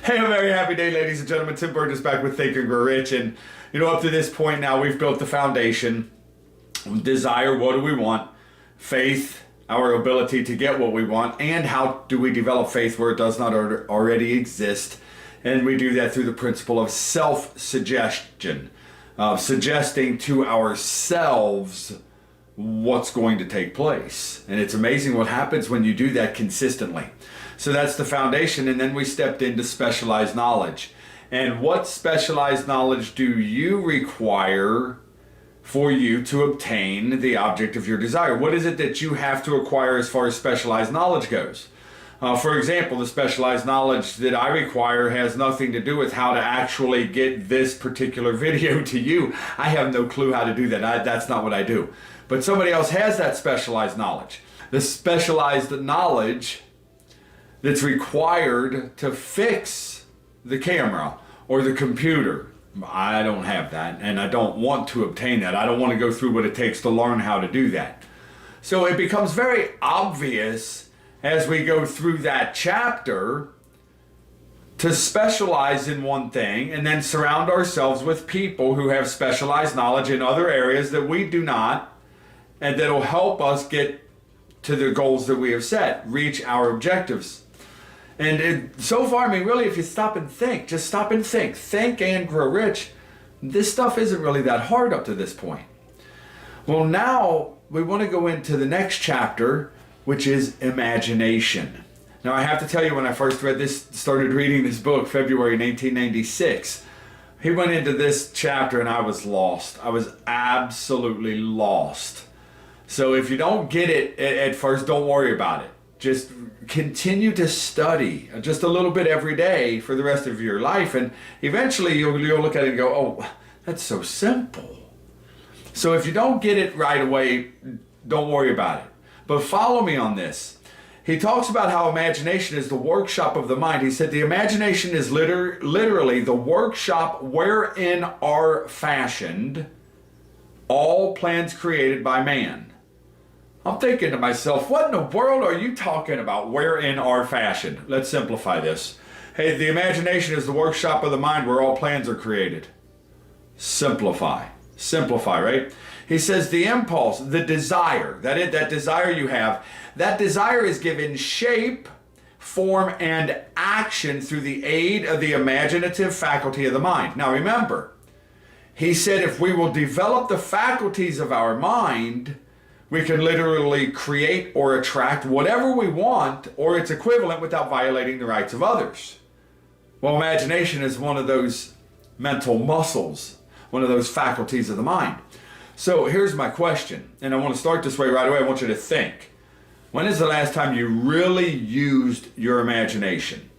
Hey, a very happy day, ladies and gentlemen. Tim Burgess back with Think and Grow Rich. And, up to this point now, we've built the foundation. Desire, what do we want? Faith, our ability to get what we want. And how do we develop faith where it does not already exist? And we do that through the principle of self-suggestion. Suggesting to ourselves what's going to take place. And it's amazing what happens when you do that consistently. So that's the foundation, and then we stepped into specialized knowledge. And what specialized knowledge do you require for you to obtain the object of your desire? What is it that you have to acquire as far as specialized knowledge goes? For example, the specialized knowledge that I require has nothing to do with how to actually get this particular video to you. I have no clue how to do that. That's not what I do. But somebody else has that specialized knowledge. The specialized knowledge that's required to fix the camera or the computer. I don't have that, and I don't want to obtain that. I don't want to go through what it takes to learn how to do that. So it becomes very obvious as we go through that chapter to specialize in one thing and then surround ourselves with people who have specialized knowledge in other areas that we do not, and that'll help us get to the goals that we have set, reach our objectives. And so far, really, if you stop and think, just stop and think and grow rich, this stuff isn't really that hard up to this point. Well, now we want to go into the next chapter, which is imagination. Now, I have to tell you, when I first started reading this book, February 1996, he went into this chapter and I was lost. I was absolutely lost. So if you don't get it at first, don't worry about it. Just continue to study just a little bit every day for the rest of your life, and eventually you'll look at it and go, oh, that's so simple. So if you don't get it right away, don't worry about it. But follow me on this. He talks about how imagination is the workshop of the mind. He said the imagination is literally the workshop wherein are fashioned all plans created by man. I'm thinking to myself, what in the world are you talking about, wherein are fashioned? Let's simplify this. Hey, the imagination is the workshop of the mind where all plans are created. Simplify, right? He says the impulse, the desire, that desire you have, that desire is given shape, form, and action through the aid of the imaginative faculty of the mind. Now remember, he said if we will develop the faculties of our mind, we can literally create or attract whatever we want or its equivalent without violating the rights of others. Well, imagination is one of those mental muscles, one of those faculties of the mind. So here's my question, and I want to start this way right away. I want you to think. When is the last time you really used your imagination?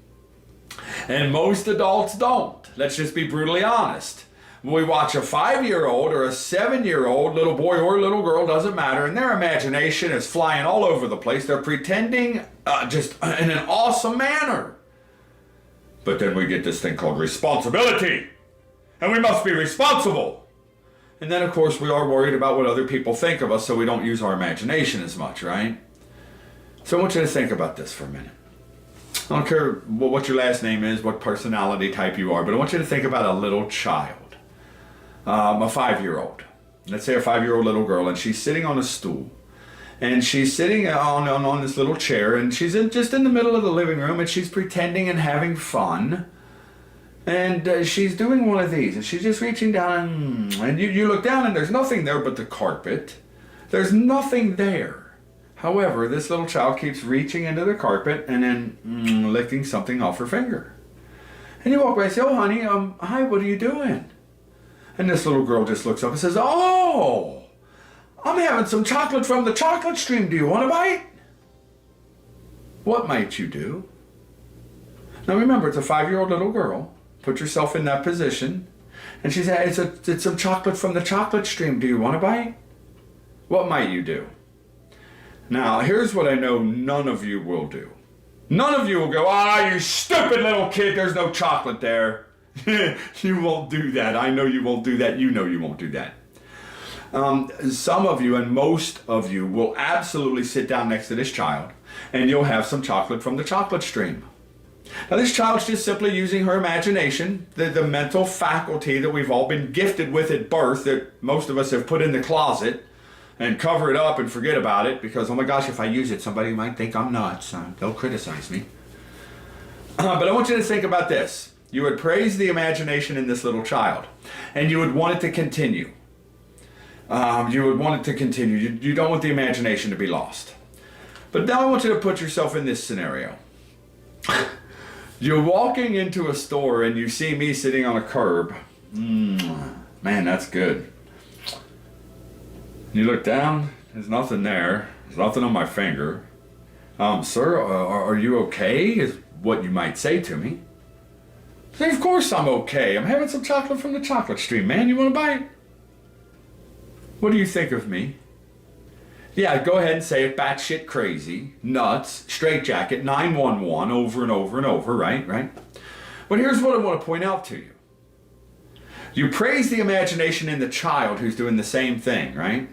And most adults don't. Let's just be brutally honest. We watch a 5-year-old or a 7-year-old, little boy or little girl, doesn't matter, and their imagination is flying all over the place. They're pretending just in an awesome manner. But then we get this thing called responsibility, and we must be responsible. And then, of course, we are worried about what other people think of us, so we don't use our imagination as much, right? So I want you to think about this for a minute. I don't care what your last name is, what personality type you are, but I want you to think about a little child. A 5-year-old. Let's say a 5-year-old little girl, and she's sitting on a stool. And she's sitting on this little chair, and she's just in the middle of the living room, and she's pretending and having fun. And she's doing one of these, and she's just reaching down, and you look down, and there's nothing there but the carpet. There's nothing there. However, this little child keeps reaching into the carpet and then licking something off her finger. And you walk by and say, oh, honey, hi, what are you doing? And this little girl just looks up and says, oh, I'm having some chocolate from the chocolate stream. Do you want a bite? What might you do? Now remember, it's a 5-year-old little girl. Put yourself in that position. And she said, it's some chocolate from the chocolate stream. Do you want a bite? What might you do? Now, here's what I know none of you will do. None of you will go, you stupid little kid, there's no chocolate there. You won't do that. I know you won't do that. You know you won't do that. Some of you and most of you will absolutely sit down next to this child and you'll have some chocolate from the chocolate stream. Now this child's just simply using her imagination, the mental faculty that we've all been gifted with at birth, that most of us have put in the closet and cover it up and forget about it because, oh my gosh, if I use it, somebody might think I'm nuts. They'll criticize me. But I want you to think about this. You would praise the imagination in this little child, and you would want it to continue. You would want it to continue. You don't want the imagination to be lost. But now I want you to put yourself in this scenario. You're walking into a store and you see me sitting on a curb. Man, that's good. You look down, there's nothing there. There's nothing on my finger. Sir, are you okay? Is what you might say to me. Say, of course I'm okay. I'm having some chocolate from the chocolate stream, man. You want to buy it? What do you think of me? Yeah, go ahead and say it, batshit crazy, nuts, straitjacket, 911, over and over and over, right? But here's what I want to point out to you. You praise the imagination in the child who's doing the same thing, right?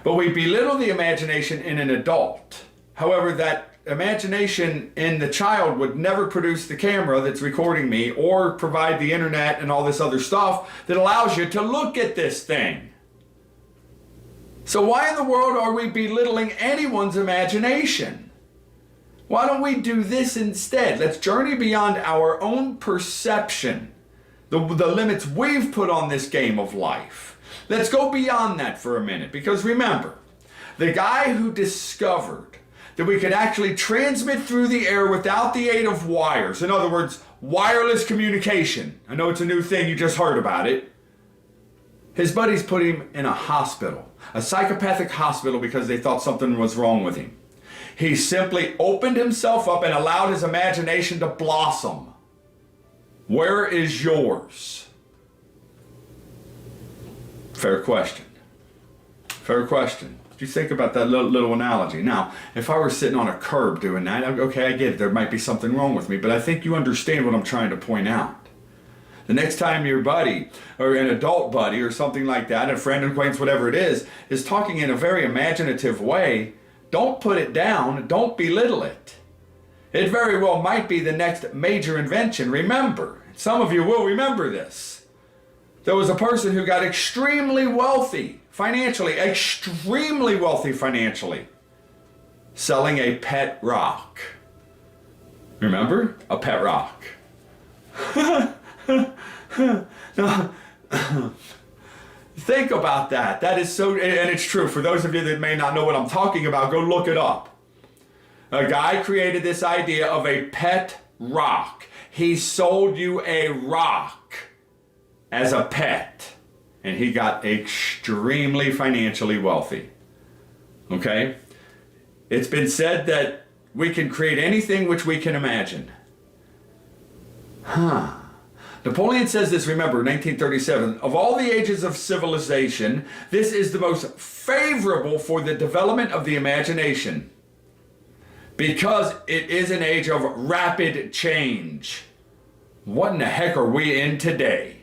But we belittle the imagination in an adult. However, that imagination in the child would never produce the camera that's recording me or provide the internet and all this other stuff that allows you to look at this thing. So why in the world are we belittling anyone's imagination? Why don't we do this instead? Let's journey beyond our own perception, the limits we've put on this game of life. Let's go beyond that for a minute, because remember, the guy who discovered that we could actually transmit through the air without the aid of wires, in other words, wireless communication. I know it's a new thing, you just heard about it. His buddies put him in a hospital, a psychopathic hospital, because they thought something was wrong with him. He simply opened himself up and allowed his imagination to blossom. Where is yours? Fair question. Fair question. You think about that little analogy. Now, if I were sitting on a curb doing that, okay, I get it. There might be something wrong with me, but I think you understand what I'm trying to point out. The next time your buddy, or an adult buddy, or something like that, a friend, acquaintance, whatever it is talking in a very imaginative way, don't put it down, don't belittle it. It very well might be the next major invention. Remember, some of you will remember this. There was a person who got extremely wealthy financially, selling a pet rock. Remember? A pet rock. No. Think about that. That is so, and it's true. For those of you that may not know what I'm talking about, go look it up. A guy created this idea of a pet rock. He sold you a rock as a pet, and he got extremely financially wealthy. Okay? It's been said that we can create anything which we can imagine. Napoleon says this, remember, 1937, of all the ages of civilization, this is the most favorable for the development of the imagination, because it is an age of rapid change. What in the heck are we in today?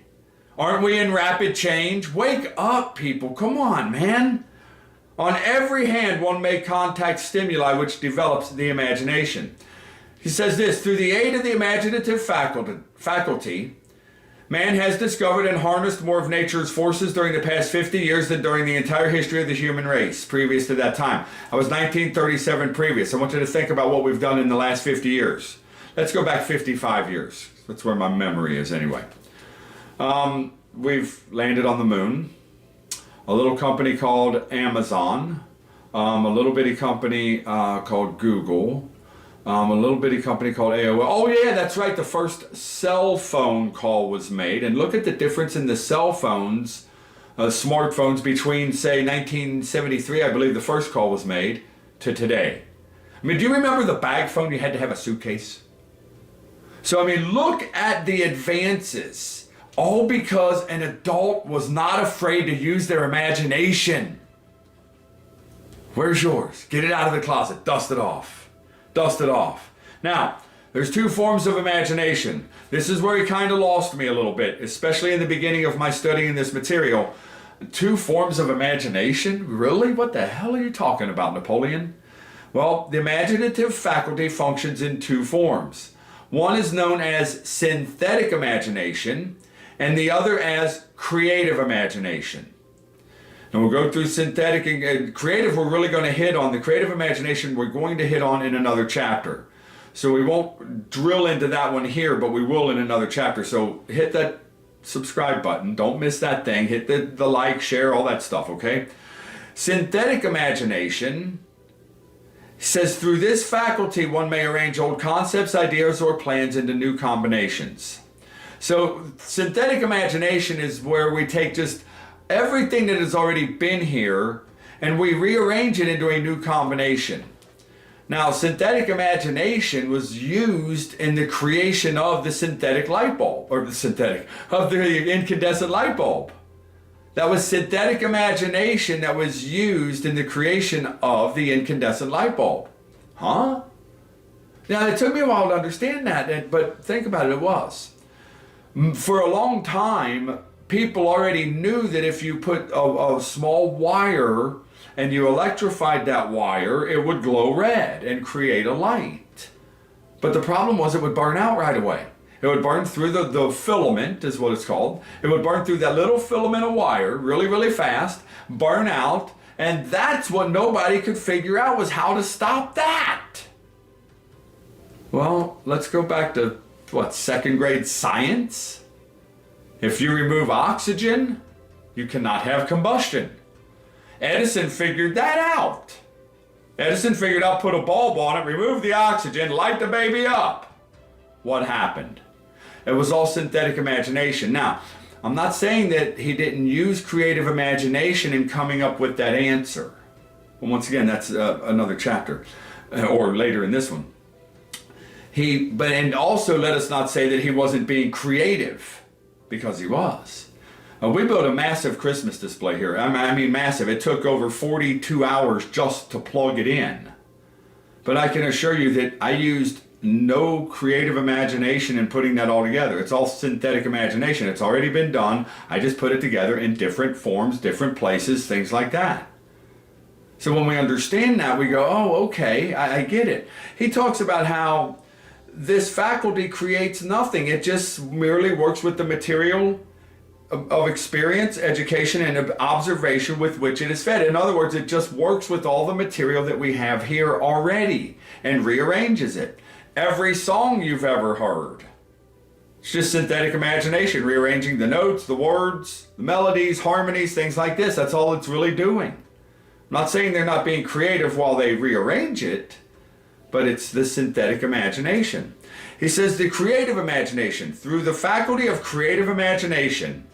Aren't we in rapid change? Wake up, people. Come on, man. On every hand, one may contact stimuli which develops the imagination. He says this, through the aid of the imaginative faculty, man has discovered and harnessed more of nature's forces during the past 50 years than during the entire history of the human race previous to that time. I was 1937 previous. I want you to think about what we've done in the last 50 years. Let's go back 55 years. That's where my memory is anyway. We've landed on the moon. A little company called Amazon. A little bitty company called Google. A little bitty company called AOL. Oh yeah, that's right. The first cell phone call was made. And look at the difference in the cell phones, smartphones between, say, 1973, I believe the first call was made, to today. I mean, do you remember the bag phone? You had to have a suitcase. So, I mean, look at the advances. All because an adult was not afraid to use their imagination. Where's yours? Get it out of the closet. Dust it off. Dust it off. Now, there's two forms of imagination. This is where he kind of lost me a little bit, especially in the beginning of my studying this material. Two forms of imagination? Really? What the hell are you talking about, Napoleon? Well, the imaginative faculty functions in two forms. One is known as synthetic imagination, and the other as creative imagination. And we'll go through synthetic and creative. We're really going to hit on the creative imagination. We're going to hit on in another chapter. So we won't drill into that one here, but we will in another chapter. So hit that subscribe button. Don't miss that thing. Hit the like, share, all that stuff, okay? Synthetic imagination says through this faculty, one may arrange old concepts, ideas, or plans into new combinations. So synthetic imagination is where we take just everything that has already been here and we rearrange it into a new combination. Now, synthetic imagination was used in the creation of the synthetic light bulb, or the incandescent light bulb. That was synthetic imagination that was used in the creation of the incandescent light bulb. Huh? Now, it took me a while to understand that, but think about it, it was. For a long time, people already knew that if you put a small wire and you electrified that wire, it would glow red and create a light. But the problem was it would burn out right away. It would burn through the filament, is what it's called. It would burn through that little filament of wire really, really fast, burn out, and that's what nobody could figure out, was how to stop that. Well, let's go back to, second grade science? If you remove oxygen, you cannot have combustion. Edison figured that out. Edison figured out, put a bulb on it, remove the oxygen, light the baby up. What happened? It was all synthetic imagination. Now, I'm not saying that he didn't use creative imagination in coming up with that answer. Well, once again, that's another chapter, or later in this one. And also let us not say that he wasn't being creative, because he was. We built a massive Christmas display here. I mean massive. It took over 42 hours just to plug it in. But I can assure you that I used no creative imagination in putting that all together. It's all synthetic imagination. It's already been done. I just put it together in different forms, different places, things like that. So when we understand that, we go, oh, okay, I get it. He talks about how this faculty creates nothing. It just merely works with the material of experience, education, and observation with which it is fed. In other words, it just works with all the material that we have here already and rearranges it. Every song you've ever heard, it's just synthetic imagination, rearranging the notes, the words, the melodies, harmonies, things like this. That's all it's really doing. I'm not saying they're not being creative while they rearrange it, but it's the synthetic imagination. He says the creative imagination, through the faculty of creative imagination,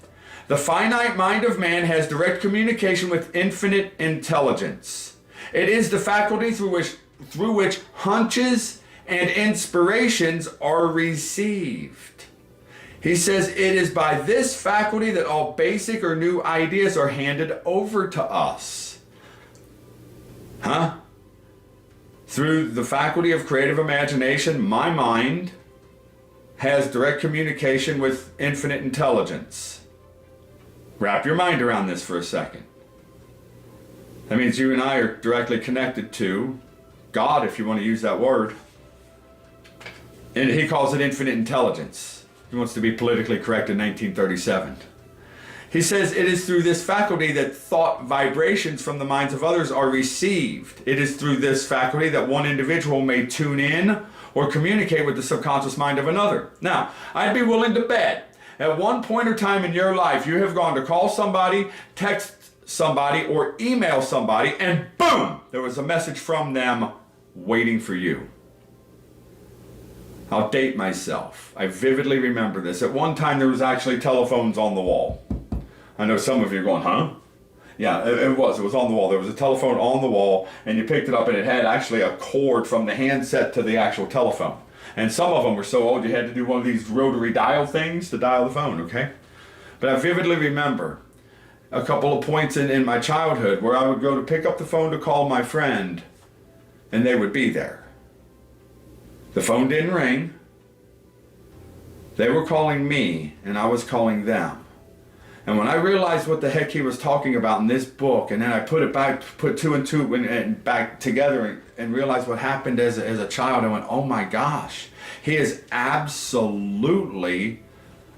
the finite mind of man has direct communication with infinite intelligence. It is the faculty through which hunches and inspirations are received. He says it is by this faculty that all basic or new ideas are handed over to us. Huh? Through the faculty of creative imagination, my mind has direct communication with infinite intelligence. Wrap your mind around this for a second. That means you and I are directly connected to God, if you want to use that word. And he calls it infinite intelligence. He wants to be politically correct in 1937. He says it is through this faculty that thought vibrations from the minds of others are received. It is through this faculty that one individual may tune in or communicate with the subconscious mind of another. Now, I'd be willing to bet at one point or time in your life, you have gone to call somebody, text somebody, or email somebody, and boom, there was a message from them waiting for you. I'll date myself. I vividly remember this. At one time, there was actually telephones on the wall. I know some of you are going, huh? Yeah, it was on the wall. There was a telephone on the wall, and you picked it up, and it had actually a cord from the handset to the actual telephone. And some of them were so old, you had to do one of these rotary dial things to dial the phone, okay? But I vividly remember a couple of points in my childhood where I would go to pick up the phone to call my friend, and they would be there. The phone didn't ring. They were calling me, and I was calling them. And when I realized what the heck he was talking about in this book, and then I put two and two and back together and realized what happened as a child, I went, oh my gosh, he is absolutely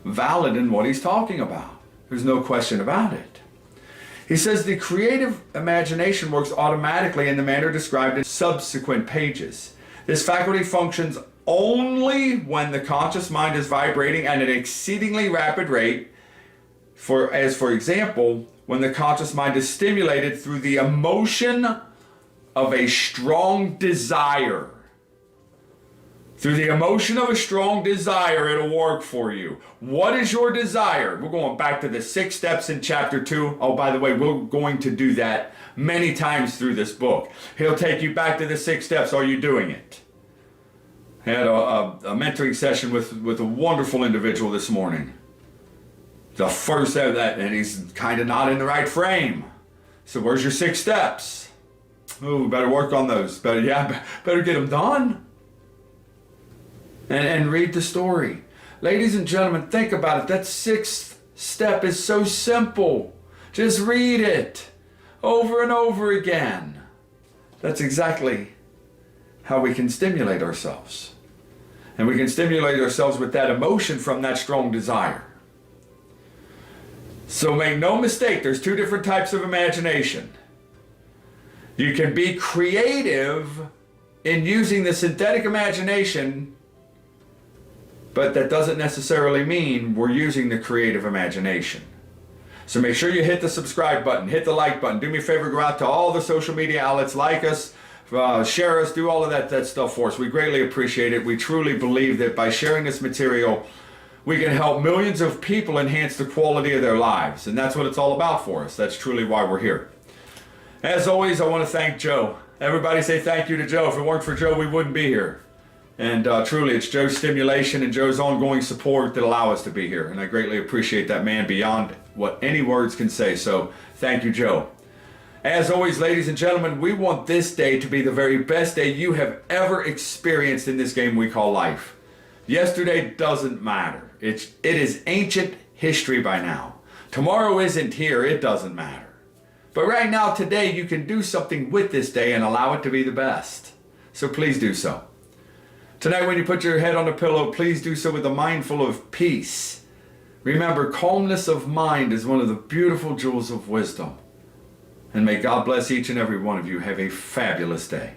valid in what he's talking about. There's no question about it. He says the creative imagination works automatically in the manner described in subsequent pages. This faculty functions only when the conscious mind is vibrating at an exceedingly rapid rate, for example, when the conscious mind is stimulated through the emotion of a strong desire. Through the emotion of a strong desire, it'll work for you. What is your desire? We're going back to the 6 steps in chapter 2. Oh, by the way, we're going to do that many times through this book. He'll take you back to the 6 steps. Are you doing it? I had a mentoring session with a wonderful individual this morning. The first of that, and he's kind of not in the right frame. So where's your 6 steps? Oh, better work on those. Better get them done. And read the story. Ladies and gentlemen, think about it. That 6th step is so simple. Just read it over and over again. That's exactly how we can stimulate ourselves. And we can stimulate ourselves with that emotion from that strong desire. So make no mistake, there's 2 different types of imagination. You can be creative in using the synthetic imagination, but that doesn't necessarily mean we're using the creative imagination. So make sure you hit the subscribe button, hit the like button. Do me a favor, go out to all the social media outlets, like us, share us, do all of that stuff for us. We greatly appreciate it. We truly believe that by sharing this material, we can help millions of people enhance the quality of their lives. And that's what it's all about for us. That's truly why we're here. As always, I want to thank Joe. Everybody say thank you to Joe. If it weren't for Joe, we wouldn't be here. And truly, it's Joe's stimulation and Joe's ongoing support that allow us to be here. And I greatly appreciate that man beyond what any words can say. So thank you, Joe. As always, ladies and gentlemen, we want this day to be the very best day you have ever experienced in this game we call life. Yesterday doesn't matter. It is ancient history by now. Tomorrow isn't here. It doesn't matter. But right now, today, you can do something with this day and allow it to be the best. So please do so. Tonight, when you put your head on a pillow, please do so with a mind full of peace. Remember, calmness of mind is one of the beautiful jewels of wisdom. And may God bless each and every one of you. Have a fabulous day.